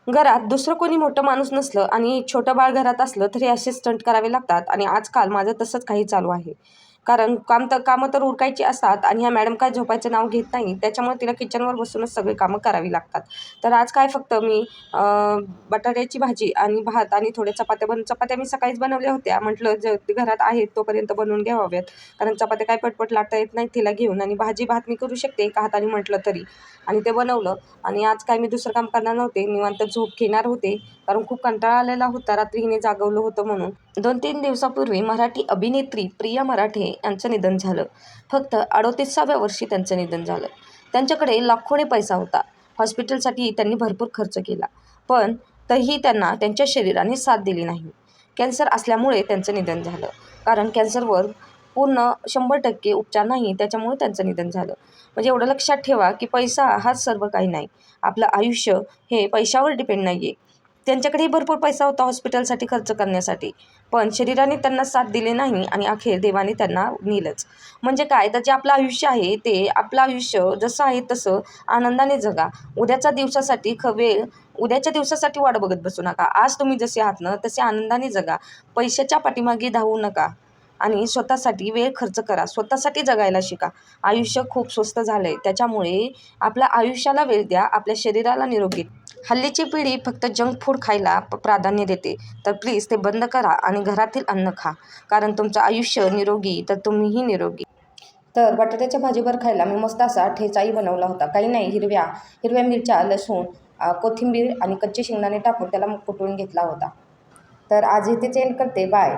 घरात दुसरं कोणी मोठं माणूस नसलं आणि छोटं बाळ घरात असलं तरी असे स्टंट करावे लागतात आणि आजकाल माझं तसंच काही चालू आहे. कारण कामं तर उरकायची असतात आणि ह्या मॅडम काय झोपायचं नाव घेत नाही. त्याच्यामुळे तिला किचनवर बसूनच सगळी कामं करावी लागतात. तर आज काय फक्त मी बटाट्याची भाजी आणि भात आणि थोड्या चपात्या मी सकाळीच बनवल्या होत्या. म्हटलं घरात आहेत तोपर्यंत बनवून घ्याव्यात. कारण चपात्या काय पटपट लाटता येत नाहीत तिला घेऊन आणि भाजी भात मी करू शकते एका हाताने म्हटलं तरी. आणि ते बनवलं आणि आज काय मी दुसरं काम करणार नव्हते. निवांत झोप घेणार होते. कारण खूप कंटाळा आलेला होता. रात्री हिने जागवलं होतं म्हणून. 2-3 दिवसापूर्वी मराठी अभिनेत्री प्रिया मराठे यांचं निधन झालं. फक्त 38व्या वर्षी त्यांचं निधन झालं. त्यांच्याकडे लाखोने पैसा होता. हॉस्पिटलसाठी त्यांनी भरपूर खर्च केला. पण तरीही त्यांना त्यांच्या शरीराने साथ दिली नाही. कॅन्सर असल्यामुळे त्यांचं निधन झालं. कारण कॅन्सरवर पूर्ण 100% उपचार नाही. त्याच्यामुळे त्यांचं निधन झालं. म्हणजे एवढं लक्षात ठेवा की पैसा हाच सर्व काही नाही. आपलं आयुष्य हे पैशावर डिपेंड नाही आहे. त्यांच्याकडेही भरपूर पैसा होता हॉस्पिटलसाठी खर्च करण्यासाठी. पण शरीराने त्यांना साथ दिली नाही आणि अखेर देवाने त्यांना नेलंच. म्हणजे काय तर जे आपलं आयुष्य आहे ते आपलं आयुष्य जसं आहे तसं आनंदाने जगा. उद्याच्या दिवसासाठी वाट बघत बसू नका. आज तुम्ही जसे आहात ना तसे आनंदाने जगा. पैशाच्या पाठीमागे धावू नका आणि स्वतःसाठी वेळ खर्च करा. स्वतःसाठी जगायला शिका. आयुष्य खूप स्वस्त झालं आहे. त्याच्यामुळे आपल्या आयुष्याला वेळ द्या. आपल्या शरीराला निरोगी. हल्लीची पिढी फक्त जंक फूड खायला प्राधान्य देते. तर प्लीज ते बंद करा आणि घरातील अन्न खा. कारण तुमचं आयुष्य निरोगी तर तुम्हीही निरोगी. तर बटाट्याच्या भाजीवर खायला मी मस्त असा ठेचाही बनवला होता. काही नाही, हिरव्या मिरच्या, लसूण, कोथिंबीर आणि कच्चे शेंगदाणे टाकून त्याला कुटून घेतला होता. तर आज इथेच एंड करते. बाय.